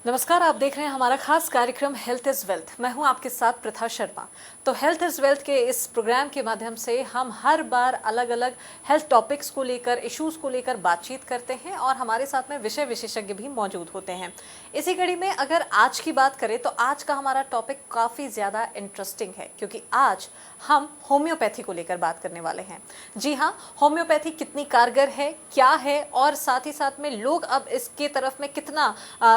नमस्कार, आप देख रहे हैं हमारा खास कार्यक्रम हेल्थ इज़ वेल्थ। मैं हूं आपके साथ प्रथा शर्मा। तो हेल्थ इज़ वेल्थ के इस प्रोग्राम के माध्यम से हम हर बार अलग अलग हेल्थ टॉपिक्स को लेकर, इश्यूज़ को लेकर बातचीत करते हैं और हमारे साथ में विषय विशेषज्ञ भी मौजूद होते हैं। इसी कड़ी में अगर आज की बात करें तो आज का हमारा टॉपिक काफ़ी ज़्यादा इंटरेस्टिंग है, क्योंकि आज हम होम्योपैथी को लेकर बात करने वाले हैं। जी हाँ, होम्योपैथी कितनी कारगर है, क्या है, और साथ ही साथ में लोग अब इसके तरफ में कितना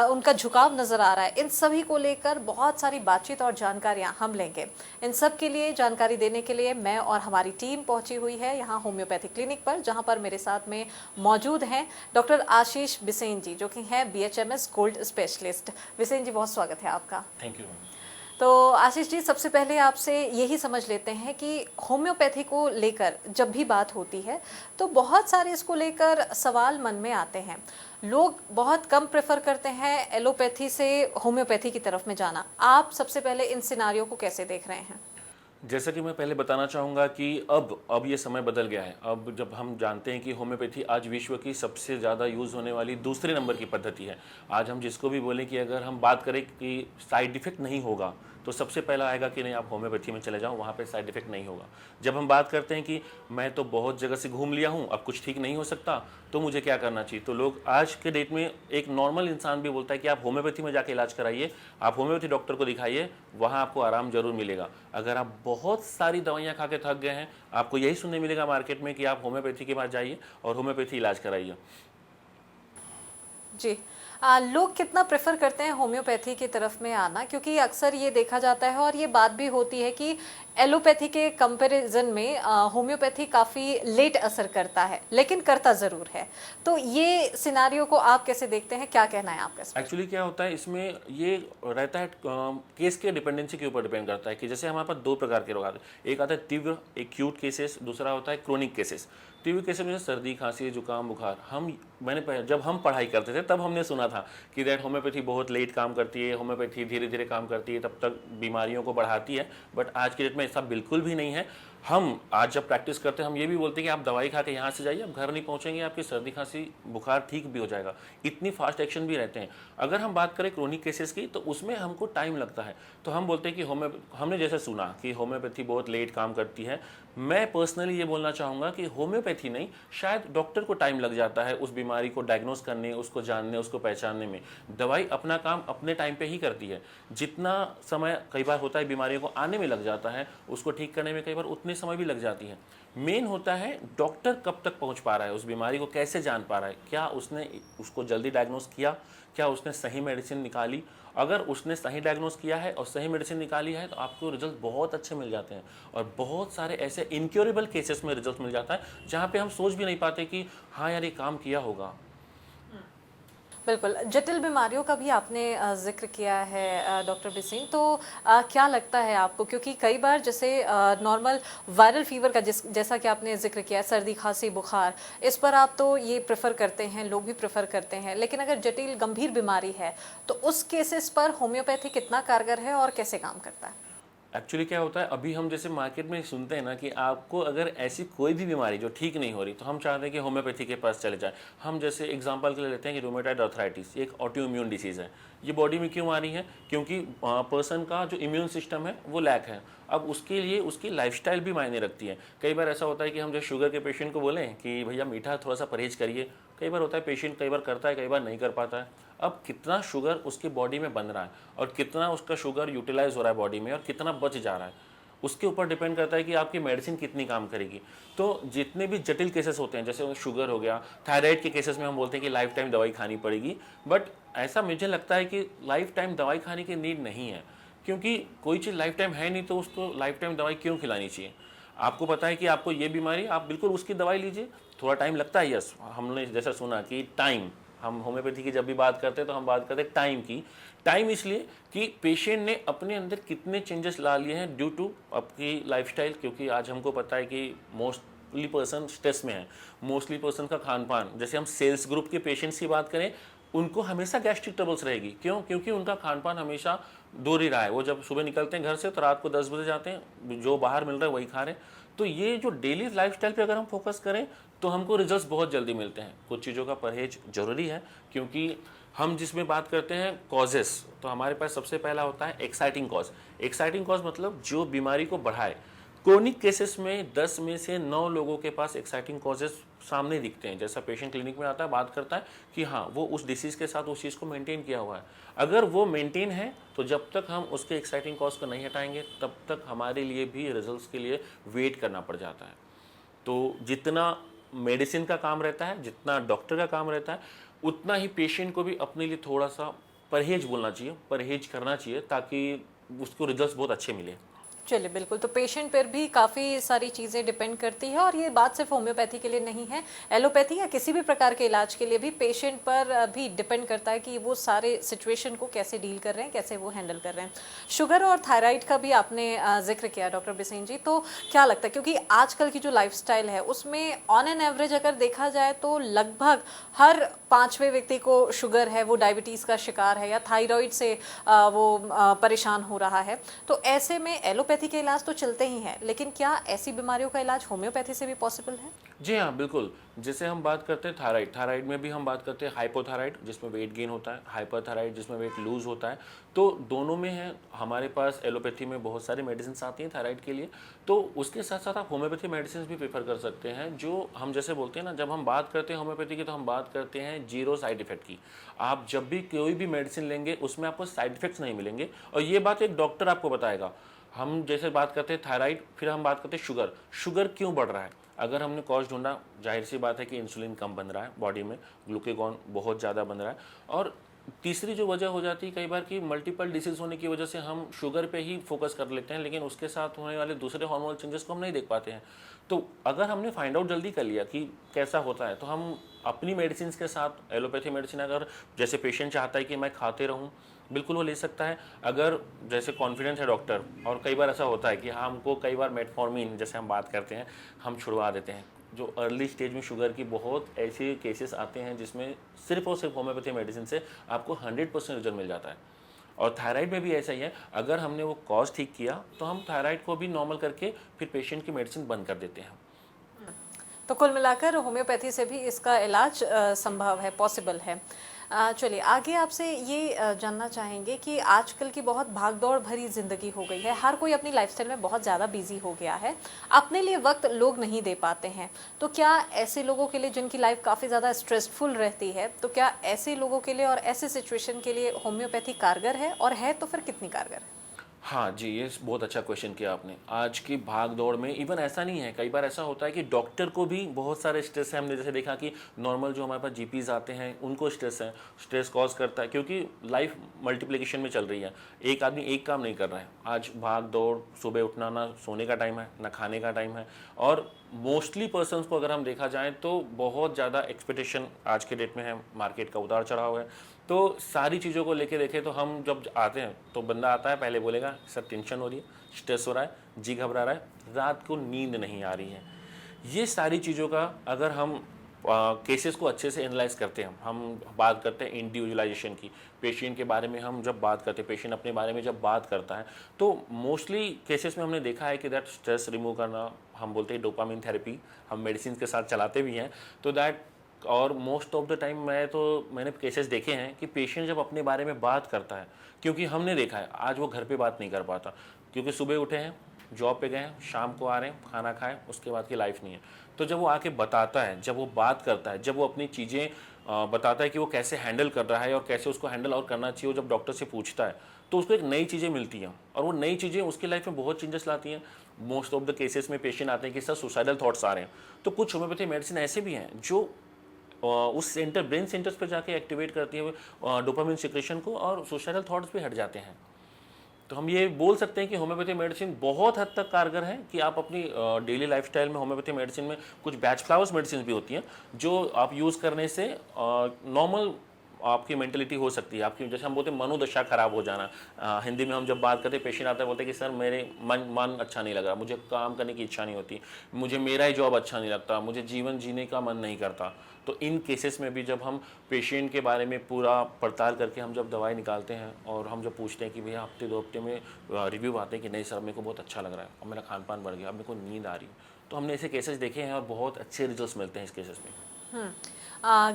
उनका झुकाव नजर आ रहा है, इन सभी को लेकर बहुत सारी बातचीत और जानकारियां हम लेंगे। इन सब के लिए जानकारी देने के लिए मैं और हमारी टीम पहुंची हुई है यहाँ होम्योपैथी क्लिनिक पर, जहां पर मेरे साथ में मौजूद हैं डॉक्टर आशीष बिसेन जी, जो कि हैं BHMS गोल्ड स्पेशलिस्ट। बिसेन जी, बहुत स्वागत है आपका। Thank you. तो आशीष जी, सबसे पहले आपसे यही समझ लेते हैं कि होम्योपैथी को लेकर जब भी बात होती है तो बहुत सारे इसको लेकर सवाल मन में आते हैं। लोग बहुत कम प्रेफर करते हैं एलोपैथी से होम्योपैथी की तरफ में जाना। आप सबसे पहले इन सिनारियों को कैसे देख रहे हैं? जैसा कि मैं पहले बताना चाहूँगा कि अब ये समय बदल गया है। अब जब हम जानते हैं कि होम्योपैथी आज विश्व की सबसे ज़्यादा यूज़ होने वाली दूसरे नंबर की पद्धति है। आज हम जिसको भी बोलें कि अगर हम बात करें कि साइड इफ़ेक्ट नहीं होगा, तो सबसे पहला आएगा कि नहीं, आप होम्योपैथी में चले जाओ, वहाँ पे साइड इफ़ेक्ट नहीं होगा। जब हम बात करते हैं कि मैं तो बहुत जगह से घूम लिया हूँ, अब कुछ ठीक नहीं हो सकता, तो मुझे क्या करना चाहिए, तो लोग आज के डेट में, एक नॉर्मल इंसान भी बोलता है कि आप होम्योपैथी में जाके इलाज कराइए, आप होम्योपैथी डॉक्टर को दिखाइए, वहाँ आपको आराम जरूर मिलेगा। अगर आप बहुत सारी दवाइयाँ खा के थक गए हैं, आपको यही सुनने मिलेगा मार्केट में कि आप होम्योपैथी के पास जाइए और होम्योपैथी इलाज कराइए। जी। लोग कितना प्रेफर करते हैं होम्योपैथी की तरफ में आना, क्योंकि अक्सर ये देखा जाता है और ये बात भी होती है कि एलोपैथी के कंपैरिजन में होम्योपैथी काफ़ी लेट असर करता है, लेकिन करता ज़रूर है। तो ये सिनारियो को आप कैसे देखते हैं, क्या कहना है आपका इसमें? एक्चुअली क्या होता है इसमें, ये रहता है केस के डिपेंडेंसी के ऊपर डिपेंड करता है कि जैसे हमारे पास दो प्रकार के रोग आते हैं। एक आता है तीव्र एक्यूट केसेस, दूसरा होता है क्रोनिक केसेस। तीव्र केसेस में सर्दी, खांसी, जुकाम, बुखार। जब हम पढ़ाई करते थे तब हमने सुना था कि दैट होम्योपैथी बहुत लेट काम करती है, होम्योपैथी धीरे धीरे काम करती है, तब तक बीमारियों को बढ़ाती है। बट आज के डेट में ऐसा बिल्कुल भी नहीं है। हम आज जब प्रैक्टिस करते हैं, हम ये भी बोलते हैं कि आप दवाई खा के यहाँ से जाइए, आप घर नहीं पहुँचेंगे, आपकी सर्दी, खांसी, बुखार ठीक भी हो जाएगा। इतनी फास्ट एक्शन भी रहते हैं। अगर हम बात करें क्रोनिक केसेस की, तो उसमें हमको टाइम लगता है। तो हम बोलते हैं कि हमने जैसे सुना कि होम्योपैथी बहुत लेट काम करती है। मैं पर्सनली ये बोलना चाहूँगा कि होम्योपैथी नहीं, शायद डॉक्टर को टाइम लग जाता है उस बीमारी को डायग्नोस करने, उसको जानने, उसको पहचानने में। दवाई अपना काम अपने टाइम पे ही करती है। जितना समय कई बार होता है बीमारियों को आने में लग जाता है, उसको ठीक करने में कई बार उतने समय भी लग जाती है। मेन होता है डॉक्टर कब तक पहुंच पा रहा है, उस बीमारी को कैसे जान पा रहा है, क्या उसने उसको जल्दी डायग्नोस किया, क्या उसने सही मेडिसिन निकाली। अगर उसने सही डायग्नोस किया है और सही मेडिसिन निकाली है, तो आपको रिजल्ट बहुत अच्छे मिल जाते हैं। और बहुत सारे ऐसे इनक्योरेबल केसेस में रिजल्ट मिल जाता है जहाँ पे हम सोच भी नहीं पाते कि हाँ यार, ये काम किया होगा। बिल्कुल, जटिल बीमारियों का भी आपने ज़िक्र किया है डॉक्टर बिसेन। तो क्या लगता है आपको, क्योंकि कई बार जैसे नॉर्मल वायरल फीवर का जैसा कि आपने ज़िक्र किया, सर्दी, खांसी, बुखार, इस पर आप तो ये प्रेफर करते हैं, लोग भी प्रेफर करते हैं, लेकिन अगर जटिल गंभीर बीमारी है तो उस केसेस पर होम्योपैथी कितना कारगर है और कैसे काम करता है? एक्चुअली क्या होता है, अभी हम जैसे मार्केट में सुनते हैं ना कि आपको अगर ऐसी कोई भी बीमारी जो ठीक नहीं हो रही, तो हम चाहते हैं कि होम्योपैथी के पास चले जाएं। हम जैसे एग्जांपल के लिए लेते हैं कि रूमेटॉइड आर्थराइटिस एक ऑटो इम्यून डिसीज़ है। ये बॉडी में क्यों आ रही है? क्योंकि पर्सन का जो इम्यून सिस्टम है वो लैक है। अब उसके लिए उसकी लाइफस्टाइल भी मायने रखती है। कई बार ऐसा होता है कि हम जो शुगर के पेशेंट को बोलें कि भैया मीठा थोड़ा सा परहेज करिए, कई बार होता है पेशेंट कई बार करता है, कई बार नहीं कर पाता है। अब कितना शुगर उसकी बॉडी में बन रहा है और कितना उसका शुगर यूटिलाइज हो रहा है बॉडी में और कितना बच जा रहा है, उसके ऊपर डिपेंड करता है कि आपकी मेडिसिन कितनी काम करेगी। तो जितने भी जटिल केसेस होते हैं, जैसे शुगर हो गया, थायराइड के केसेस में हम बोलते हैं कि लाइफ टाइम दवाई खानी पड़ेगी। बट ऐसा मुझे लगता है कि लाइफ टाइम दवाई खाने की नीड नहीं है, क्योंकि कोई चीज़ लाइफ टाइम है नहीं तो उसको लाइफ टाइम दवाई क्यों खिलानी चाहिए। आपको पता है कि आपको ये बीमारी, आप बिल्कुल उसकी दवाई लीजिए। थोड़ा टाइम लगता है, यस, हमने जैसा सुना कि टाइम, हम होम्योपैथी की जब भी बात करते हैं तो हम बात करते हैं टाइम की। टाइम इसलिए कि पेशेंट ने अपने अंदर कितने चेंजेस ला लिए हैं ड्यू टू आपकी लाइफस्टाइल। क्योंकि आज हमको पता है कि मोस्टली पर्सन स्ट्रेस में है, मोस्टली पर्सन का खान पान, जैसे हम सेल्स ग्रुप के पेशेंट्स की बात करें, उनको हमेशा गैस्ट्रिक ट्रबल्स रहेगी। क्यों? क्योंकि उनका खान पान हमेशा दूर ही रहा है। वो जब सुबह निकलते हैं घर से तो रात को 10 बजे जाते हैं, जो बाहर मिल रहा है वही खा रहे हैं। तो ये जो डेली लाइफस्टाइल पे अगर हम फोकस करें तो हमको रिजल्ट्स बहुत जल्दी मिलते हैं। कुछ चीज़ों का परहेज ज़रूरी है, क्योंकि हम जिसमें बात करते हैं कॉजेस, तो हमारे पास सबसे पहला होता है एक्साइटिंग कॉज। एक्साइटिंग कॉज मतलब जो बीमारी को बढ़ाए। क्रोनिक केसेस में 10 में से 9 लोगों के पास एक्साइटिंग कॉजेस सामने दिखते हैं। जैसा पेशेंट क्लिनिक में आता है, बात करता है कि हाँ वो उस डिसीज़ के साथ उस चीज़ को मेंटेन किया हुआ है। अगर वो मेंटेन है तो जब तक हम उसके एक्साइटिंग कॉज को नहीं हटाएंगे तब तक हमारे लिए भी रिजल्ट्स के लिए वेट करना पड़ जाता है। तो जितना मेडिसिन का काम रहता है, जितना डॉक्टर का काम रहता है, उतना ही पेशेंट को भी अपने लिए थोड़ा सा परहेज बोलना चाहिए, परहेज करना चाहिए, ताकि उसको रिजल्ट्स बहुत अच्छे मिले। चलिए बिल्कुल, तो पेशेंट पर भी काफ़ी सारी चीज़ें डिपेंड करती है, और ये बात सिर्फ होम्योपैथी के लिए नहीं है, एलोपैथी या किसी भी प्रकार के इलाज के लिए भी पेशेंट पर भी डिपेंड करता है कि वो सारे सिचुएशन को कैसे डील कर रहे हैं, कैसे वो हैंडल कर रहे हैं। शुगर और थायराइड का भी आपने जिक्र किया डॉक्टर बिसेन जी, तो क्या लगता है, क्योंकि आजकल की जो लाइफस्टाइल है उसमें ऑन एन एवरेज अगर देखा जाए तो लगभग हर 5वें व्यक्ति को शुगर है, वो डायबिटीज़ का शिकार है या थायराइड से परेशान हो रहा है। तो ऐसे में एलोपैथी के इलाज तो चलते ही हैं, लेकिन क्या ऐसी बीमारियों का इलाज होम्योपैथी से भी पॉसिबल है? जी हाँ, बिल्कुल। जैसे हम बात करते हैं थायराइड, थायराइड में भी हम बात करते हैं हाइपोथायराइड जिसमें वेट गेन होता है, हाइपरथायराइड जिसमें वेट लूज़ होता है। तो दोनों में है, हमारे पास एलोपैथी में बहुत सारी मेडिसिन आती हैं थायराइड के लिए। तो उसके साथ साथ आप होम्योपैथी मेडिसिन भी प्रेफर कर सकते हैं, जो हम जैसे बोलते हैं ना, जब हम बात करते हैं होम्योपैथी की तो हम बात करते हैं जीरो साइड इफेक्ट की। आप जब भी कोई भी मेडिसिन लेंगे उसमें आपको साइड इफेक्ट्स नहीं मिलेंगे, और ये बात एक डॉक्टर आपको बताएगा। हम जैसे बात करते हैं थायराइड, फिर हम बात करते हैं शुगर। शुगर क्यों बढ़ रहा है? अगर हमने कॉज ढूंढा, जाहिर सी बात है कि इंसुलिन कम बन रहा है बॉडी में, ग्लूकेगॉन बहुत ज़्यादा बन रहा है। और तीसरी जो वजह हो जाती है कई बार कि मल्टीपल डिसीज होने की वजह से हम शुगर पे ही फोकस कर लेते हैं, लेकिन उसके साथ होने वाले दूसरे हार्मोनल चेंजेस को हम नहीं देख पाते हैं। तो अगर हमने फाइंड आउट जल्दी कर लिया कि कैसा होता है, तो हम अपनी मेडिसिन के साथ एलोपैथी मेडिसिन, अगर जैसे पेशेंट चाहता है कि मैं खाते रहूँ, बिल्कुल वो ले सकता है। अगर जैसे कॉन्फिडेंस है डॉक्टर, और कई बार ऐसा होता है कि हमको कई बार मेटफॉर्मिन जैसे हम बात करते हैं, हम छुड़वा देते हैं। जो अर्ली स्टेज में शुगर की बहुत ऐसे केसेस आते हैं जिसमें सिर्फ और सिर्फ होम्योपैथी मेडिसिन से आपको 100% रिजल्ट मिल जाता है। और थायराइड में भी ऐसा ही है, अगर हमने वो कॉज ठीक किया तो हम थायराइड को भी नॉर्मल करके फिर पेशेंट की मेडिसिन बंद कर देते हैं। तो कुल मिलाकर होम्योपैथी से भी इसका इलाज संभव है, पॉसिबल है। चलिए आगे आपसे ये जानना चाहेंगे कि आजकल की बहुत भागदौड़ भरी ज़िंदगी हो गई है, हर कोई अपनी लाइफस्टाइल में बहुत ज़्यादा बिजी हो गया है, अपने लिए वक्त लोग नहीं दे पाते हैं। तो क्या ऐसे लोगों के लिए जिनकी लाइफ काफ़ी ज़्यादा स्ट्रेसफुल रहती है, तो क्या ऐसे लोगों के लिए और ऐसे सिचुएशन के लिए होम्योपैथी कारगर है, और है तो फिर कितनी कारगर है? हाँ जी, ये बहुत अच्छा क्वेश्चन किया आपने। आज की भाग दौड़ में इवन ऐसा नहीं है, कई बार ऐसा होता है कि डॉक्टर को भी बहुत सारे स्ट्रेस है। हमने जैसे देखा कि नॉर्मल जो हमारे पास जीपीज आते हैं उनको स्ट्रेस है, स्ट्रेस कॉज करता है, क्योंकि लाइफ मल्टीप्लिकेशन में चल रही है। एक आदमी एक काम नहीं कर रहा है। आज भाग दौड़, सुबह उठना, ना सोने का टाइम है ना खाने का टाइम है, और मोस्टली पर्सनस को अगर हम देखा जाए तो बहुत ज़्यादा एक्सपेक्टेशन आज के डेट में है, मार्केट का उतार चढ़ाव है। तो सारी चीज़ों को लेके देखें तो हम जब आते हैं तो बंदा आता है, पहले बोलेगा सर टेंशन हो रही है, स्ट्रेस हो रहा है, जी घबरा रहा है, रात को नींद नहीं आ रही है। ये सारी चीज़ों का अगर हम केसेस को अच्छे से एनालाइज करते हैं, हम बात करते हैं इंडिविजुअलाइजेशन की, पेशेंट के बारे में हम जब बात करते हैं, पेशेंट अपने बारे में जब बात करता है, तो मोस्टली केसेस में हमने देखा है कि दैट स्ट्रेस रिमूव करना, हम बोलते हैं डोपामिन थेरेपी, हम मेडिसिन के साथ चलाते भी हैं, तो दैट। और मोस्ट ऑफ द टाइम मैंने केसेस देखे हैं कि पेशेंट जब अपने बारे में बात करता है, क्योंकि हमने देखा है आज वो घर पे बात नहीं कर पाता, क्योंकि सुबह उठे हैं, जॉब पे गए हैं, शाम को आ रहे हैं, खाना खाएं, उसके बाद की लाइफ नहीं है। तो जब वो आके बताता है, जब वो बात करता है, जब वो अपनी चीज़ें बताता है कि वो कैसे हैंडल कर रहा है और कैसे उसको हैंडल और करना चाहिए, वो जब डॉक्टर से पूछता है तो उसको एक नई चीज़ें मिलती हैं, और वो नई चीज़ें उसकी लाइफ में बहुत चेंजेस लाती हैं। मोस्ट ऑफ द केसेस में पेशेंट आते हैं कि सर सुसाइडल थॉट्स आ रहे हैं, तो कुछ होम्योपैथी मेडिसिन ऐसे भी हैं जो उस सेंटर, ब्रेन सेंटर्स पर जाके एक्टिवेट करती है डोपामिन सिक्रेशन को, और सुसाइडल थॉट्स भी हट जाते हैं। तो हम ये बोल सकते हैं कि होम्योपैथी मेडिसिन बहुत हद तक कारगर है कि आप अपनी डेली लाइफस्टाइल में, होम्योपैथी मेडिसिन में कुछ बैच फ्लावर्स मेडिसिन भी होती हैं जो आप यूज़ करने से नॉर्मल आपकी मेंटलिटी हो सकती है, आपकी जैसे हम बोलते हैं मनोदशा खराब हो जाना। हिंदी में हम जब बात करते हैं, पेशेंट आता है बोलते हैं कि सर मेरे मन अच्छा नहीं लग रहा, मुझे काम करने की इच्छा नहीं होती, मुझे मेरा ही जॉब अच्छा नहीं लगता, मुझे जीवन जीने का मन नहीं करता। तो इन केसेस में भी जब हम पेशेंट के बारे में पूरा पड़ताल करके हम जब दवाई निकालते हैं, और हम जब पूछते हैं कि भैया हफ्ते 2 हफ्ते में रिव्यू आते हैं कि नहीं सर मेरे को बहुत अच्छा लग रहा है, और मेरा खान पान बढ़ गया, अब मेरे को नींद आ रही है, तो हमने ऐसे केसेस देखे हैं और बहुत अच्छे रिजल्ट्स मिलते हैं इस केसेस में।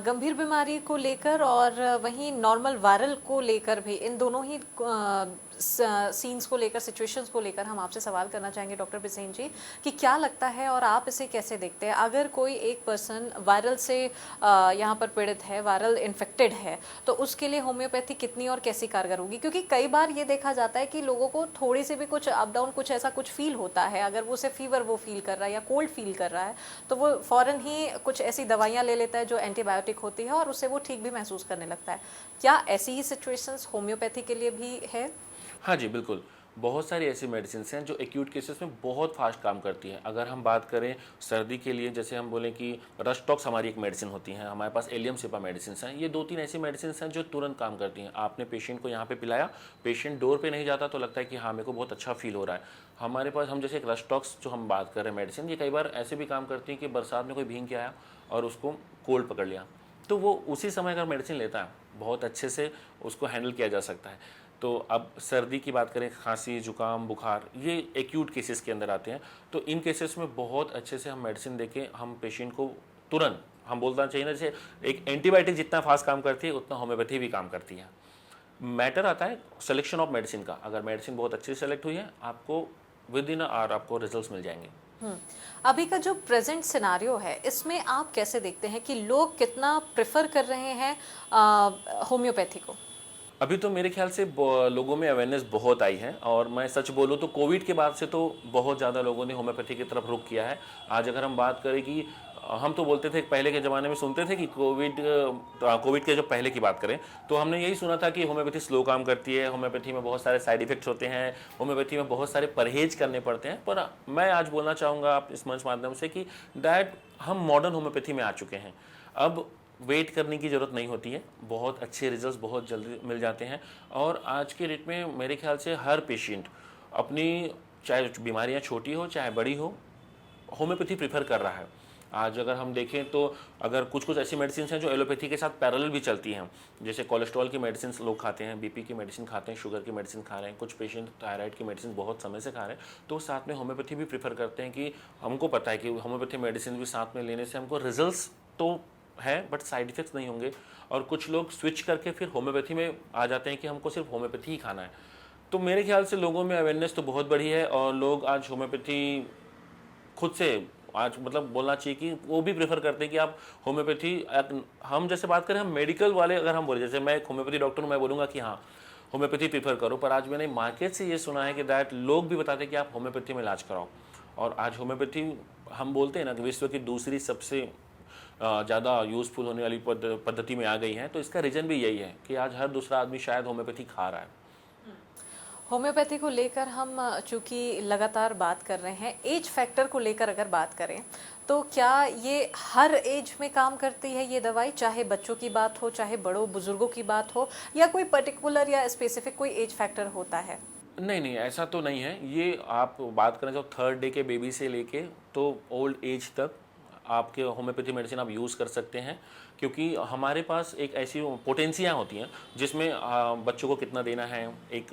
गंभीर बीमारी को लेकर और वहीं नॉर्मल वायरल को लेकर भी, इन दोनों ही सीन्स को लेकर, सिचुएशंस को लेकर हम आपसे सवाल करना चाहेंगे डॉक्टर बिसेन जी कि क्या लगता है और आप इसे कैसे देखते हैं, अगर कोई एक पर्सन वायरल से यहाँ पर पीड़ित है, वायरल इन्फेक्टेड है, तो उसके लिए होम्योपैथी कितनी और कैसी कारगर होगी? क्योंकि कई बार ये देखा जाता है कि लोगों को थोड़ी सी भी कुछ अप डाउन, कुछ ऐसा कुछ फील होता है, अगर वो उसे फीवर वो फील कर रहा है या कोल्ड फील कर रहा है, तो वो फ़ौरन ही कुछ ऐसी दवाइयाँ ले लेता है जो एंटीबायोटिक होती है और उससे वो ठीक भी महसूस करने लगता है। क्या ऐसी ही सिचुएशंस होम्योपैथी के लिए भी है? हाँ जी, बिल्कुल। बहुत सारी ऐसी मेडिसिन हैं जो एक्यूट केसेस में बहुत फास्ट काम करती हैं। अगर हम बात करें सर्दी के लिए, जैसे हम बोलें कि रस्टॉक्स हमारी एक मेडिसिन होती है, हमारे पास एलियम सिपा मेडिसिन हैं। ये 2-3 ऐसी मेडिसिन हैं जो तुरंत काम करती हैं। आपने पेशेंट को यहाँ पे पिलाया, पेशेंट डोर पे नहीं जाता तो लगता है कि हाँ, मेरे को बहुत अच्छा फील हो रहा है। हमारे पास हम जैसे एक रस्टॉक्स जो हम बात कर रहे हैं मेडिसिन, ये कई बार ऐसे भी काम करती है कि बरसात में कोई भीग के आया और उसको कोल्ड पकड़ लिया, तो वो उसी समय अगर मेडिसिन लेता है, बहुत अच्छे से उसको हैंडल किया जा सकता है। तो अब सर्दी की बात करें, खांसी, जुकाम, बुखार, ये एक्यूट केसेस के अंदर आते हैं। तो इन केसेस में बहुत अच्छे से हम मेडिसिन देके हम पेशेंट को तुरंत, हम बोलना चाहिए ना, जैसे एक एंटीबायोटिक जितना फास्ट काम करती है उतना होम्योपैथी भी काम करती है। मैटर आता है सिलेक्शन ऑफ मेडिसिन का। अगर मेडिसिन बहुत अच्छी सेलेक्ट हुई है, आपको विद इन आवर आपको रिजल्ट्स मिल जाएंगे। अभी का जो प्रेजेंट सिनारियो है, इसमें आप कैसे देखते हैं कि लोग कितना प्रेफर कर रहे हैं होम्योपैथी को? अभी तो मेरे ख्याल से लोगों में अवेयरनेस बहुत आई है, और मैं सच बोलूँ तो कोविड के बाद से तो बहुत ज़्यादा लोगों ने होम्योपैथी की तरफ रुख किया है। आज अगर हम बात करें कि हम तो बोलते थे, पहले के ज़माने में सुनते थे कि कोविड के जो पहले की बात करें तो हमने यही सुना था कि होम्योपैथी स्लो काम करती है, होम्योपैथी में बहुत सारे साइड इफ़ेक्ट्स होते हैं, होम्योपैथी में बहुत सारे परहेज करने पड़ते हैं। पर मैं आज बोलना चाहूँगा आप इस मंच माध्यम से कि दैट हम मॉडर्न होम्योपैथी में आ चुके हैं। अब वेट करने की ज़रूरत नहीं होती है, बहुत अच्छे रिजल्ट्स बहुत जल्दी मिल जाते हैं। और आज के डेट में मेरे ख्याल से हर पेशेंट अपनी, चाहे बीमारियां छोटी हो चाहे बड़ी हो, होम्योपैथी प्रीफर कर रहा है। आज अगर हम देखें तो अगर कुछ ऐसी मेडिसिन हैं जो एलोपैथी के साथ पैरेलल भी चलती हैं, जैसे कोलेस्ट्रॉल की मेडिसिन लोग खाते हैं, बीपी की मेडिसिन खाते हैं, शुगर की मेडिसिन खा रहे हैं, कुछ पेशेंट थायराइड की मेडिसिन बहुत समय से खा रहे हैं, तो साथ में होम्योपैथी भी प्रीफर करते हैं कि हमको पता है कि होम्योपैथी मेडिसिन भी साथ में लेने से हमको रिजल्ट्स तो है बट साइड इफेक्ट्स नहीं होंगे। और कुछ लोग स्विच करके फिर होम्योपैथी में आ जाते हैं कि हमको सिर्फ होम्योपैथी ही खाना है। तो मेरे ख्याल से लोगों में अवेयरनेस तो बहुत बढ़ी है, और लोग आज होम्योपैथी खुद से, आज मतलब बोलना चाहिए कि वो भी प्रेफर करते हैं कि आप होम्योपैथी, हम जैसे बात करें, हम मेडिकल वाले अगर हम बोले, जैसे मैं एक होम्योपैथी डॉक्टर हूँ, मैं बोलूँगा कि हाँ होम्योपैथी प्रीफर करो, पर आज मैंने मार्केट से ये सुना है कि दैट लोग भी बताते हैं कि आप होम्योपैथी में इलाज कराओ। और आज होम्योपैथी, हम बोलते हैं ना कि विश्व की दूसरी सबसे ज़्यादा यूज़फुल होने वाली पद्धति में आ गई है। तो इसका रीज़न भी यही है कि आज हर दूसरा आदमी शायद होम्योपैथी खा रहा है। होम्योपैथी को लेकर हम चूँकि लगातार बात कर रहे हैं, एज फैक्टर को लेकर अगर बात करें तो क्या ये हर एज में काम करती है ये दवाई, चाहे बच्चों की बात हो, चाहे बड़ों बुजुर्गों की बात हो, या कोई पर्टिकुलर या स्पेसिफिक कोई एज फैक्टर होता है? नहीं, ऐसा तो नहीं है। ये आप बात करें तो 3rd डे के बेबी से लेके तो ओल्ड एज तक आपके होम्योपैथी मेडिसिन आप यूज़ कर सकते हैं, क्योंकि हमारे पास एक ऐसी पोटेंसियाँ होती हैं जिसमें बच्चों को कितना देना है, एक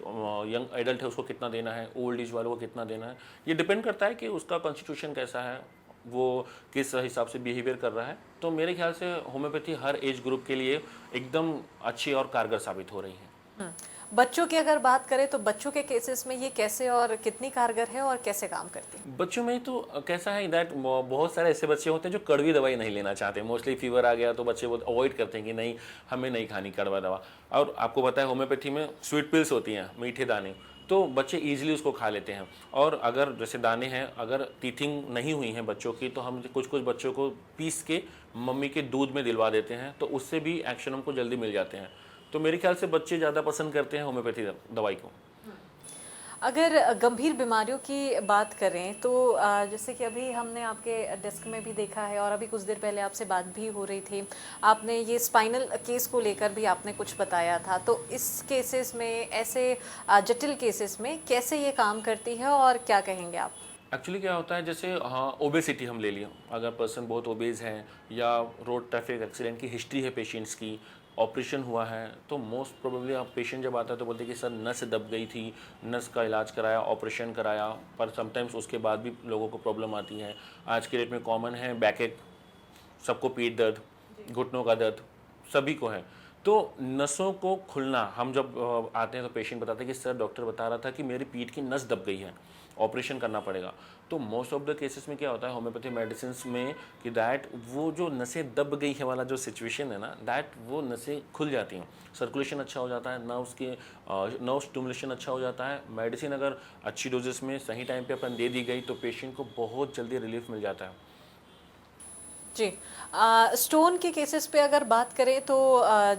यंग एडल्ट है उसको कितना देना है, ओल्ड एज वालों को कितना देना है। ये डिपेंड करता है कि उसका कॉन्स्टिट्यूशन कैसा है, वो किस हिसाब से बिहेवियर कर रहा है। तो मेरे ख्याल से होम्योपैथी हर एज ग्रुप के लिए एकदम अच्छी और कारगर साबित हो रही है। बच्चों की अगर बात करें तो बच्चों के केसेस में ये कैसे और कितनी कारगर है और कैसे काम करती है? बच्चों में तो कैसा है दैट बहुत सारे ऐसे बच्चे होते हैं जो कड़वी दवाई नहीं लेना चाहते। मोस्टली फीवर आ गया तो बच्चे बहुत अवॉइड करते हैं कि नहीं, हमें नहीं खानी कड़वा दवा। और आपको पता है होम्योपैथी में स्वीट पिल्स होती हैं, मीठे दाने, तो बच्चे ईजिली उसको खा लेते हैं। और अगर जैसे दाने हैं, अगर टीथिंग नहीं हुई है बच्चों की, तो हम कुछ बच्चों को पीस के मम्मी के दूध में दिलवा देते हैं, तो उससे भी एक्शन हमको जल्दी मिल जाते हैं। तो मेरे ख्याल से बच्चे ज़्यादा पसंद करते हैं होम्योपैथी दवाई को। अगर गंभीर बीमारियों की बात करें तो जैसे कि अभी हमने आपके डेस्क में भी देखा है और अभी कुछ देर पहले आपसे बात भी हो रही थी, आपने ये स्पाइनल केस को लेकर भी आपने कुछ बताया था। तो इस केसेस में, ऐसे जटिल केसेस में कैसे ये काम करती है और क्या कहेंगे आप? एक्चुअली क्या होता है, जैसे हाँ ओबेसिटी हम ले लिया, अगर पर्सन बहुत ओबेज है या रोड ट्रैफिक एक्सीडेंट की हिस्ट्री है पेशेंट्स की, ऑपरेशन हुआ है, तो मोस्ट प्रोबेबली आप पेशेंट जब आता है तो बोलते हैं कि सर नस दब गई थी, नस का इलाज कराया, ऑपरेशन कराया, पर समटाइम्स उसके बाद भी लोगों को प्रॉब्लम आती है। आज के डेट में कॉमन है बैक एक, सबको पीठ दर्द, घुटनों का दर्द, सभी को है। तो नसों को खुलना, हम जब आते हैं तो पेशेंट बताते हैं कि सर डॉक्टर बता रहा था कि मेरी पीठ की नस दब गई है, ऑपरेशन करना पड़ेगा। तो मोस्ट ऑफ द केसेस में क्या होता है होम्योपैथी मेडिसिन में कि दैट वो जो नसें दब गई है वाला जो सिचुएशन है ना, दैट वो नसें खुल जाती हैं, सर्कुलेशन अच्छा हो जाता है, नर्व्स के नर्व स्टिमुलेशन अच्छा हो जाता है। मेडिसिन अगर अच्छी डोजेस में सही टाइम पे अपन दे दी गई तो पेशेंट को बहुत जल्दी रिलीफ मिल जाता है। जी। स्टोन के केसेस पे अगर बात करें तो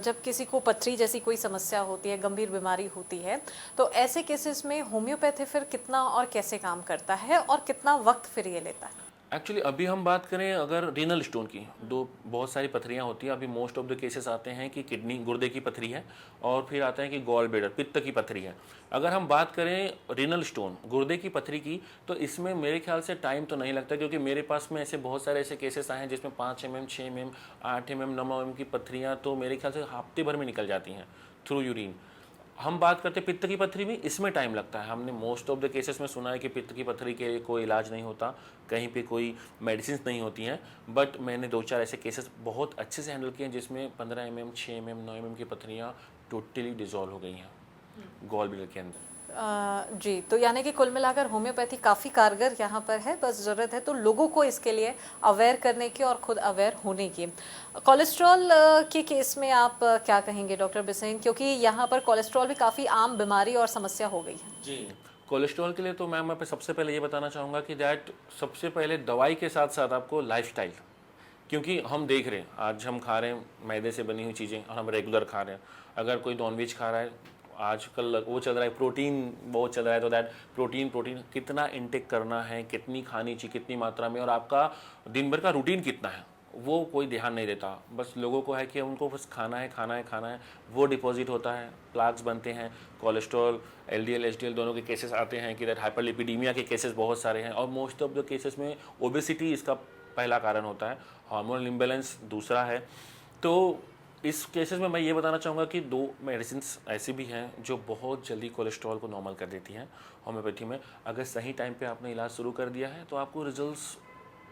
जब किसी को पथरी जैसी कोई समस्या होती है, गंभीर बीमारी होती है, तो ऐसे केसेस में होम्योपैथी फिर कितना और कैसे काम करता है और कितना वक्त फिर ये लेता है? एक्चुअली अभी हम बात करें अगर रीनल स्टोन की, दो बहुत सारी पथरियाँ होती हैं। अभी मोस्ट ऑफ द केसेस आते हैं कि किडनी गुर्दे की पथरी है, और फिर आता है कि गॉल ब्लैडर पित्त की पथरी है। अगर हम बात करें रीनल स्टोन गुर्दे की पथरी की, तो इसमें मेरे ख्याल से टाइम तो नहीं लगता, क्योंकि मेरे पास में ऐसे बहुत सारे ऐसे केसेस आए हैं जिसमें 5 mm 6 mm 8 mm 9 mm की पथरियाँ तो मेरे ख्याल से हफ्ते भर में निकल जाती हैं थ्रू यूरिन। हम बात करते हैं पित्त की पथरी में, इसमें टाइम लगता है। हमने मोस्ट ऑफ द केसेस में सुना है कि पित्त की पथरी के कोई इलाज नहीं होता, कहीं पे कोई मेडिसिन नहीं होती हैं, बट मैंने 2-4 ऐसे केसेस बहुत अच्छे से हैंडल किए हैं जिसमें 15 mm 6 mm 9 mm की पथरियाँ टोटली डिजॉल्व हो गई हैं गॉल ब्लैडर के अंदर। जी, तो यानी कि कुल मिलाकर होम्योपैथी काफ़ी कारगर यहाँ पर है, बस ज़रूरत है तो लोगों को इसके लिए अवेयर करने की और खुद अवेयर होने की। कोलेस्ट्रॉल के केस में आप क्या कहेंगे डॉक्टर बिसेन, क्योंकि यहाँ पर कोलेस्ट्रॉल भी काफ़ी आम बीमारी और समस्या हो गई है। जी, कोलेस्ट्रॉल के लिए तो मैम मैं पे सबसे पहले ये बताना चाहूँगा कि दैट सबसे पहले दवाई के साथ साथ आपको लाइफस्टाइल, क्योंकि हम देख रहे हैं आज हम खा रहे हैं मैदे से बनी हुई चीज़ें और हम रेगुलर खा रहे हैं। अगर कोई नॉनवेज खा रहा है, आजकल वो चल रहा है प्रोटीन बहुत चल रहा है, तो दैट प्रोटीन प्रोटीन कितना इनटेक करना है, कितनी खानी चाहिए, कितनी मात्रा में, और आपका दिन भर का रूटीन कितना है, वो कोई ध्यान नहीं देता। बस लोगों को है कि उनको बस खाना है खाना है खाना है, वो डिपॉजिट होता है, प्लाक्स बनते हैं, कोलेस्ट्रॉल एलडीएल एचडीएल दोनों के केसेस आते हैं कि दैट हाइपरलिपिडीमिया के केसेस बहुत सारे हैं, और मोस्ट ऑफ द केसेस में ओबेसिटी इसका पहला कारण होता है, हार्मोनल इम्बैलेंस दूसरा है। तो इस केसेस में मैं ये बताना चाहूँगा कि 2 मेडिसिन ऐसी भी हैं जो बहुत जल्दी कोलेस्ट्रॉल को नॉर्मल कर देती हैं होम्योपैथी में। अगर सही टाइम पे आपने इलाज शुरू कर दिया है तो आपको रिजल्ट्स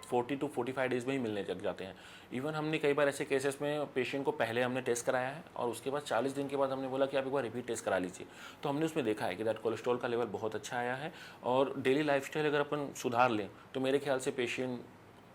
40 to 45 डेज़ में ही मिलने लग जाते हैं। इवन हमने कई बार ऐसे केसेस में पेशेंट को पहले हमने टेस्ट कराया है और उसके बाद 40 दिन के बाद हमने बोला कि आप एक बार रिपीट टेस्ट करा लीजिए, तो हमने उसमें देखा है कि दैट कोलेस्ट्रॉल का लेवल बहुत अच्छा आया है। और डेली लाइफस्टाइल अगर अपन सुधार लें तो मेरे ख्याल से पेशेंट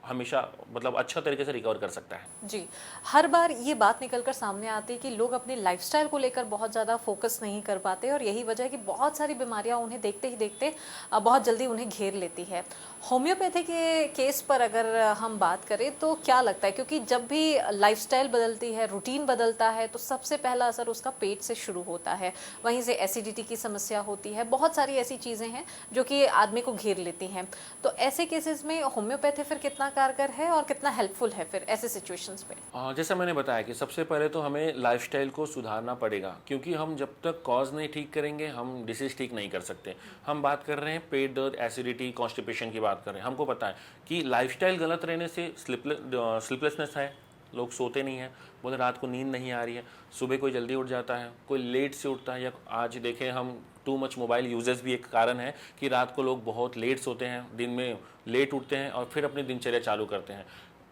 हमेशा मतलब अच्छा तरीके से रिकवर कर सकता है। जी, हर बार ये बात निकल कर सामने आती है कि लोग अपने लाइफस्टाइल को लेकर बहुत ज़्यादा फोकस नहीं कर पाते और यही वजह है कि बहुत सारी बीमारियां उन्हें देखते ही देखते बहुत जल्दी उन्हें घेर लेती है। होम्योपैथी के केस पर अगर हम बात करें तो क्या लगता है, क्योंकि जब भी लाइफस्टाइल बदलती है, रूटीन बदलता है, तो सबसे पहला असर उसका पेट से शुरू होता है, वहीं से एसिडिटी की समस्या होती है, बहुत सारी ऐसी चीज़ें हैं जो कि आदमी को घेर लेती हैं। तो ऐसे केसेस में होम्योपैथी फिर कितना कारगर है और कितना हेल्पफुल है फिर ऐसे सिचुएशंस पे? जैसा मैंने बताया कि सबसे पहले तो हमें लाइफस्टाइल को सुधारना पड़ेगा, क्योंकि हम जब तक कॉज नहीं ठीक करेंगे हम डिसीज ठीक नहीं कर सकते। हम बात कर रहे हैं पेट दर्द, एसिडिटी, कॉन्स्टिपेशन की बात कर रहे हैं। हमको पता है कि लाइफस्टाइल गलत रहने से स्लीपलेसनेस है, लोग सोते नहीं हैं, बोले रात को नींद नहीं आ रही है, सुबह कोई जल्दी उठ जाता है, कोई लेट से उठता है, या आज देखें हम टू मच मोबाइल यूजेस भी एक कारण है कि रात को लोग बहुत लेट सोते हैं, दिन में लेट उठते हैं और फिर अपनी दिनचर्या चालू करते हैं।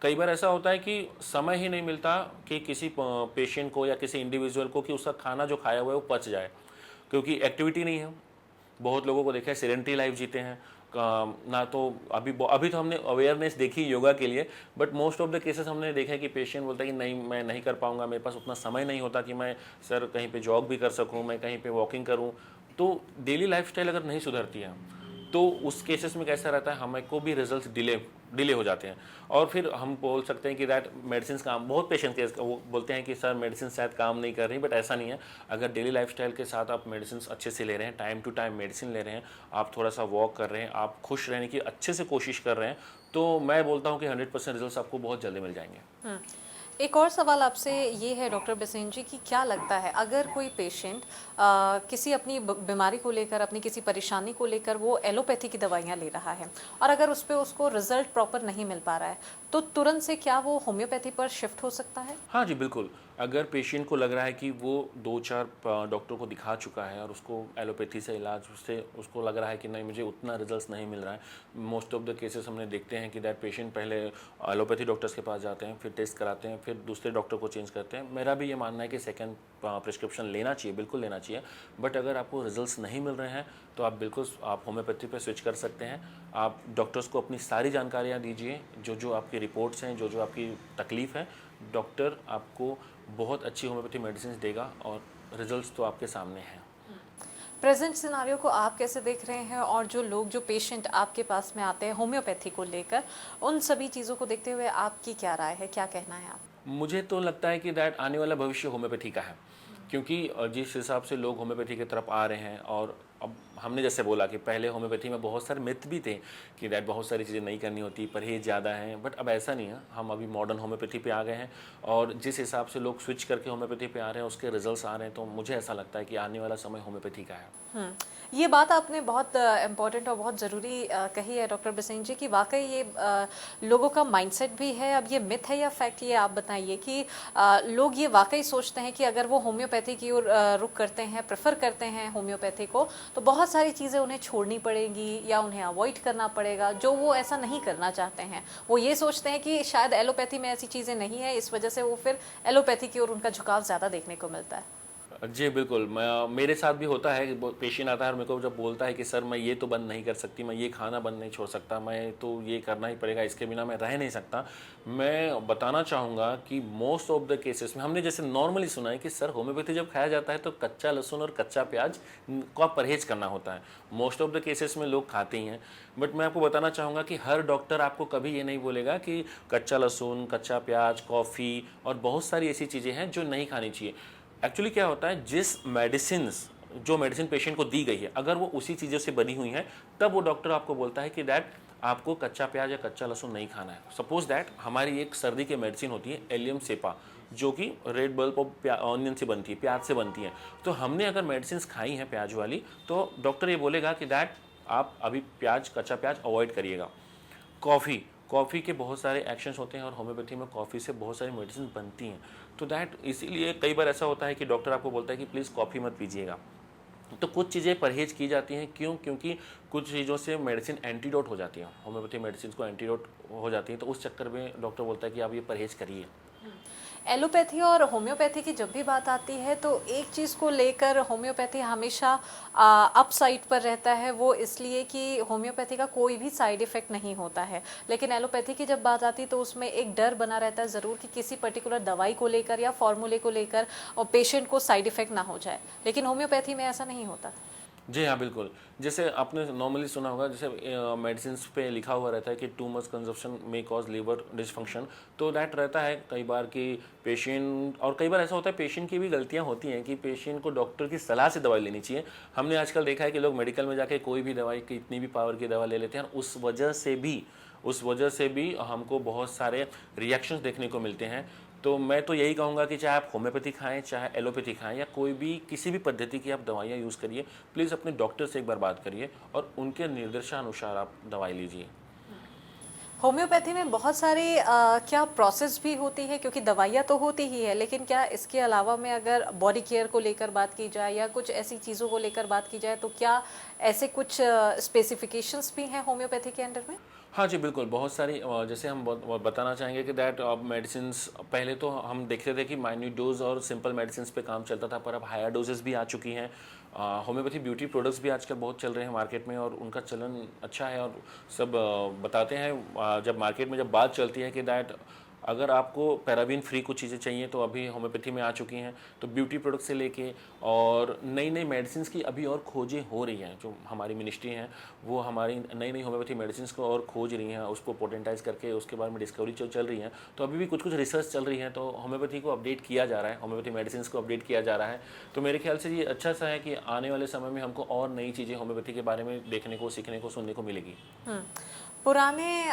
कई बार ऐसा होता है कि समय ही नहीं मिलता कि किसी पेशेंट को या किसी इंडिविजुअल को कि उसका खाना जो खाया हुआ है वो पच जाए, क्योंकि एक्टिविटी नहीं है। बहुत लोगों को देखा है सेडेंटरी लाइफ जीते हैं, ना तो अभी तो हमने अवेयरनेस देखी योगा के लिए, but most of the cases हमने देखा है कि पेशेंट बोलता है कि नहीं मैं नहीं कर पाऊंगा, मेरे पास उतना समय नहीं होता कि मैं सर कहीं पे जॉग भी कर सकूं, मैं कहीं पे वॉकिंग करूं। तो डेली लाइफस्टाइल अगर नहीं सुधरती है तो उस केसेस में कैसा रहता है, हमें को भी रिजल्ट्स डिले हो जाते हैं, और फिर हम बोल सकते हैं कि दैट मेडिसिन काम, बहुत पेशेंट केस वो बोलते हैं कि सर मेडिसिन शायद काम नहीं कर रही, बट ऐसा नहीं है। अगर डेली लाइफस्टाइल के साथ आप मेडिसिन अच्छे से ले रहे हैं, टाइम टू टाइम मेडिसिन ले रहे हैं, आप थोड़ा सा वॉक कर रहे हैं, आप खुश रहने की अच्छे से कोशिश कर रहे हैं, तो मैं बोलता हूँ कि 100% रिजल्ट्स आपको बहुत जल्दी मिल जाएंगे। एक और सवाल आपसे ये है डॉक्टर बेसेन जी कि क्या लगता है अगर कोई पेशेंट किसी अपनी बीमारी को लेकर, अपनी किसी परेशानी को लेकर वो एलोपैथी की दवाइयाँ ले रहा है और अगर उस पे उसको रिजल्ट प्रॉपर नहीं मिल पा रहा है, तो तुरंत से क्या वो होम्योपैथी पर शिफ्ट हो सकता है? हाँ जी, बिल्कुल। अगर पेशेंट को लग रहा है कि वो 2-4 डॉक्टर को दिखा चुका है और उसको एलोपैथी से इलाज से उसको लग रहा है कि नहीं मुझे उतना रिजल्ट्स नहीं मिल रहा है। मोस्ट ऑफ द केसेस हमने देखते हैं कि दैट पेशेंट पहले एलोपैथी डॉक्टर्स के पास जाते हैं, फिर टेस्ट कराते हैं, फिर दूसरे डॉक्टर को चेंज करते हैं। मेरा भी ये मानना है कि सेकंड प्रिस्क्रिप्शन लेना चाहिए, बिल्कुल लेना चाहिए। बट अगर आपको रिजल्ट्स नहीं मिल रहे हैं तो आप बिल्कुल आप होम्योपैथी पे स्विच कर सकते हैं। आप डॉक्टर्स को अपनी सारी जानकारियाँ दीजिए, जो जो आपकी रिपोर्ट्स हैं, जो जो आपकी तकलीफ़ है, डॉक्टर आपको बहुत अच्छी होम्योपैथी मेडिसिन देगा और रिजल्ट्स तो आपके सामने हैं। प्रेजेंट सिनारियो को आप कैसे देख रहे हैं और जो लोग, जो पेशेंट आपके पास में आते हैं होम्योपैथी को लेकर, उन सभी चीज़ों को देखते हुए आपकी क्या राय है, क्या कहना है आप? मुझे तो लगता है कि दैट आने वाला भविष्य होम्योपैथी का है, क्योंकि जिस हिसाब से लोग होम्योपैथी की तरफ आ रहे हैं और अब हमने जैसे बोला कि पहले होम्योपैथी में बहुत सारे मिथ भी थे कि दैट बहुत सारी चीज़ें नहीं करनी होती, परहेज ज़्यादा हैं, बट अब ऐसा नहीं है। हम अभी मॉडर्न होम्योपैथी पे आ गए हैं और जिस हिसाब से लोग स्विच करके होम्योपैथी पे आ रहे हैं उसके रिजल्ट्स आ रहे हैं, तो मुझे ऐसा लगता है कि आने वाला समय होम्योपैथी का है। ये बात आपने बहुत इम्पोर्टेंट और बहुत ज़रूरी कही है डॉक्टर बेसेन जी कि वाकई ये लोगों का माइंडसेट भी है। अब ये मिथ है या फैक्ट, ये आप बताइए कि लोग ये वाकई सोचते हैं कि अगर वो होम्योपैथी की ओर रुख करते हैं, प्रेफर करते हैं होम्योपैथी को, तो बहुत सारी चीज़ें उन्हें छोड़नी पड़ेंगी या उन्हें अवॉइड करना पड़ेगा, जो वो ऐसा नहीं करना चाहते हैं। वो ये सोचते हैं कि शायद एलोपैथी में ऐसी चीज़ें नहीं है, इस वजह से वो फिर एलोपैथी की ओर उनका झुकाव ज़्यादा देखने को मिलता है। जी बिल्कुल, मैं मेरे साथ भी होता है कि पेशेंट आता है और मेरे को जब बोलता है कि सर मैं ये तो बंद नहीं कर सकती, मैं ये खाना बंद नहीं छोड़ सकता, मैं तो ये करना ही पड़ेगा, इसके बिना मैं रह नहीं सकता। मैं बताना चाहूँगा कि मोस्ट ऑफ द केसेस में हमने जैसे नॉर्मली सुना है कि सर होम्योपैथी जब खाया जाता है तो कच्चा लहसुन और कच्चा प्याज का परहेज करना होता है। मोस्ट ऑफ द केसेस में लोग खाते ही हैं, बट मैं आपको बताना चाहूँगा कि हर डॉक्टर आपको कभी ये नहीं बोलेगा कि कच्चा लहसुन, कच्चा प्याज, कॉफ़ी और बहुत सारी ऐसी चीज़ें हैं जो नहीं खानी चाहिए। एक्चुअली क्या होता है, जो मेडिसिन पेशेंट को दी गई है, अगर वो उसी चीज़ों से बनी हुई है, तब वो डॉक्टर आपको बोलता है कि दैट आपको कच्चा प्याज या कच्चा लहसुन नहीं खाना है। सपोज दैट हमारी एक सर्दी की मेडिसिन होती है एलियम सेपा, जो कि रेड बल्ब और ऑनियन से बनती है, प्याज से बनती है। तो हमने अगर मेडिसिन खाई हैं प्याज वाली, तो डॉक्टर ये बोलेगा कि दैट आप अभी कच्चा प्याज अवॉइड करिएगा। कॉफ़ी के बहुत सारे एक्शंस होते हैं और होम्योपैथी में कॉफ़ी से बहुत सारी मेडिसिन बनती हैं, तो दैट इसीलिए कई बार ऐसा होता है कि डॉक्टर आपको बोलता है कि प्लीज़ कॉफ़ी मत पीजिएगा। तो कुछ चीज़ें परहेज की जाती हैं, क्योंकि कुछ चीज़ों से मेडिसिन एंटीडोट हो जाती हैं, होम्योपैथी मेडिसिन को एंटीडोट हो जाती हैं, तो उस चक्कर में डॉक्टर बोलता है कि आप ये परहेज करिए। एलोपैथी और होम्योपैथी की जब भी बात आती है तो एक चीज़ को लेकर होम्योपैथी हमेशा अप साइड पर रहता है, वो इसलिए कि होम्योपैथी का कोई भी साइड इफ़ेक्ट नहीं होता है। लेकिन एलोपैथी की जब बात आती है तो उसमें एक डर बना रहता है ज़रूर कि किसी पर्टिकुलर दवाई को लेकर या फॉर्मूले को लेकर और पेशेंट को साइड इफ़ेक्ट ना हो जाए, लेकिन होम्योपैथी में ऐसा नहीं होता। जी हाँ, बिल्कुल। जैसे आपने नॉर्मली सुना होगा, जैसे मेडिसिन्स पे लिखा हुआ रहता है कि too much consumption may cause liver dysfunction, तो दैट रहता है कई बार कि पेशेंट, और कई बार ऐसा होता है पेशेंट की भी गलतियाँ होती हैं कि पेशेंट को डॉक्टर की सलाह से दवाई लेनी चाहिए। हमने आजकल देखा है कि लोग मेडिकल में जाके कोई भी दवाई, कितनी भी पावर की दवा ले लेते हैं, उस वजह से भी हमको बहुत सारे रिएक्शंस देखने को मिलते हैं। तो मैं तो यही कहूँगा कि चाहे आप होम्योपैथी खाएं, चाहे एलोपैथी खाएं, या कोई भी किसी भी पद्धति की आप दवाइयाँ यूज़ करिए, प्लीज़ अपने डॉक्टर से एक बार बात करिए और उनके निर्देशानुसार आप दवाई लीजिए। होम्योपैथी में बहुत सारी क्या प्रोसेस भी होती है, क्योंकि दवाइयाँ तो होती ही है, लेकिन क्या इसके अलावा में अगर बॉडी केयर को लेकर बात की जाए या कुछ ऐसी चीज़ों को लेकर बात की जाए, तो क्या ऐसे कुछ स्पेसिफिकेशंस भी हैं होम्योपैथी के अंडर में? हाँ जी, बिल्कुल। बहुत सारी जैसे हम बताना चाहेंगे कि दैट अब मेडिसिन्स, पहले तो हम देखते थे कि माइन्यूट डोज और सिंपल मेडिसिन्स पे काम चलता था, पर अब हायर डोजेस भी आ चुकी हैं। होम्योपैथी ब्यूटी प्रोडक्ट्स भी आजकल बहुत चल रहे हैं मार्केट में और उनका चलन अच्छा है, और सब बताते हैं जब मार्केट में जब बात चलती है कि दैट अगर आपको पैराबीन फ्री कुछ चीज़ें चाहिए तो अभी होम्योपैथी में आ चुकी हैं। तो ब्यूटी प्रोडक्ट से लेके और नई नई मेडिसिन की अभी और खोजें हो रही हैं, जो हमारी मिनिस्ट्री हैं वो हमारी नई नई होम्योपैथी मेडिसिन को और खोज रही हैं, उसको पोटेंटाइज करके उसके बारे में डिस्कवरी चल रही है। तो अभी भी कुछ कुछ रिसर्च चल रही है, तो होम्योपैथी को अपडेट किया जा रहा है, होम्योपैथी मेडिसिन को अपडेट किया जा रहा है। तो मेरे ख्याल से ये अच्छा सा है कि आने वाले समय में हमको और नई चीज़ें होम्योपैथी के बारे में देखने को, सीखने को, सुनने को मिलेगी। पुराने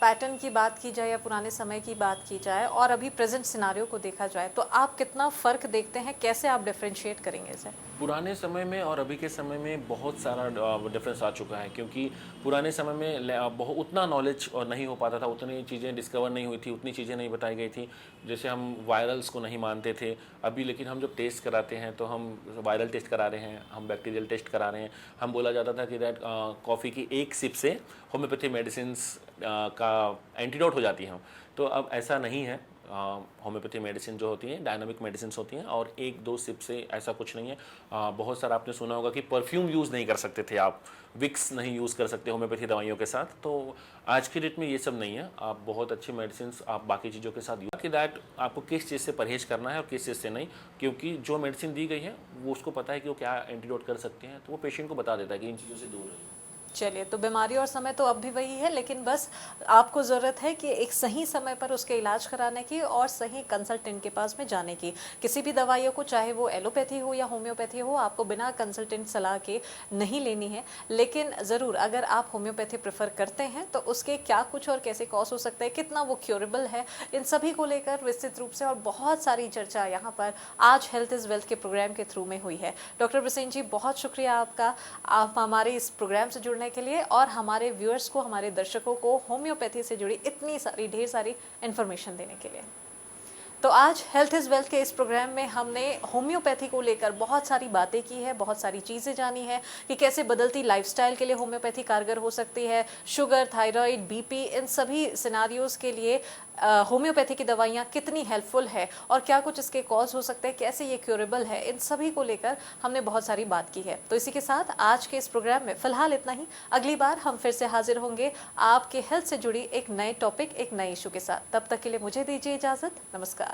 पैटर्न की बात की जाए या पुराने समय की बात बात की जाए और अभी प्रेजेंट सिनारियो को देखा जाए तो आप कितना फ़र्क देखते हैं, कैसे आप डिफरेंशिएट करेंगे इसे? पुराने समय में और अभी के समय में बहुत सारा डिफरेंस आ चुका है, क्योंकि पुराने समय में बहुत उतना नॉलेज और नहीं हो पाता था, उतनी चीज़ें डिस्कवर नहीं हुई थी, उतनी चीज़ें नहीं बताई गई थी। जैसे हम वायरल्स को नहीं मानते थे अभी, लेकिन हम जब टेस्ट कराते हैं तो हम वायरल टेस्ट करा रहे हैं, हम बैक्टीरियल टेस्ट करा रहे हैं। हम बोला जाता था कि दैट कॉफ़ी की एक सिप से होम्योपैथी मेडिसिन का एंटीडोट हो जाती है। तो अब ऐसा नहीं है। होम्योपैथी मेडिसिन जो होती हैं डायनामिक मेडिसिन होती हैं, और एक दो सिप से ऐसा कुछ नहीं है। बहुत सारा आपने सुना होगा कि परफ्यूम यूज़ नहीं कर सकते थे आप, विक्स नहीं यूज़ कर सकते होम्योपैथी दवाइयों के साथ। तो आज के डेट में ये सब नहीं है। आप बहुत अच्छी मेडिसिन आप बाकी चीज़ों के साथ यूज कि दैट आपको किस चीज़ से परहेज करना है और किस चीज़ से नहीं, क्योंकि जो मेडिसिन दी गई है वो उसको पता है कि वो क्या एंटीडोट कर सकते हैं, तो वो पेशेंट को बता देता है कि इन चीज़ों से दूर रहिए। चलिए, तो बीमारी और समय तो अब भी वही है, लेकिन बस आपको ज़रूरत है कि एक सही समय पर उसके इलाज कराने की और सही कंसल्टेंट के पास में जाने की। किसी भी दवाइयों को, चाहे वो एलोपैथी हो या होम्योपैथी हो, आपको बिना कंसल्टेंट सलाह के नहीं लेनी है। लेकिन ज़रूर अगर आप होम्योपैथी प्रेफर करते हैं तो उसके क्या कुछ और कैसे कॉज हो सकते हैं, कितना वो क्योरेबल है, इन सभी को लेकर विस्तृत रूप से और बहुत सारी चर्चा यहाँ पर आज हेल्थ इज़ वेल्थ के प्रोग्राम के थ्रू में हुई है। डॉक्टर ब्रिसेन जी, बहुत शुक्रिया आपका, आप हमारे इस प्रोग्राम से जुड़ने के लिए और हमारे व्यूअर्स को, हमारे दर्शकों को होम्योपैथी से जुड़ी इतनी सारी ढेर सारी इन्फॉर्मेशन देने के लिए। तो आज हेल्थ इज़ वेल्थ के इस प्रोग्राम में हमने होम्योपैथी को लेकर बहुत सारी बातें की है, बहुत सारी चीज़ें जानी है कि कैसे बदलती लाइफस्टाइल के लिए होम्योपैथी कारगर हो सकती है। शुगर, थायराइड, बीपी, इन सभी सिनारियोज़ के लिए होम्योपैथी की दवाइयाँ कितनी हेल्पफुल है और क्या कुछ इसके कॉज हो सकते हैं, कैसे ये क्योरेबल है, इन सभी को लेकर हमने बहुत सारी बात की है। तो इसी के साथ आज के इस प्रोग्राम में फ़िलहाल इतना ही। अगली बार हम फिर से हाजिर होंगे आपके हेल्थ से जुड़ी एक नए टॉपिक, एक नए इशू के साथ। तब तक के लिए मुझे दीजिए इजाज़त। नमस्कार।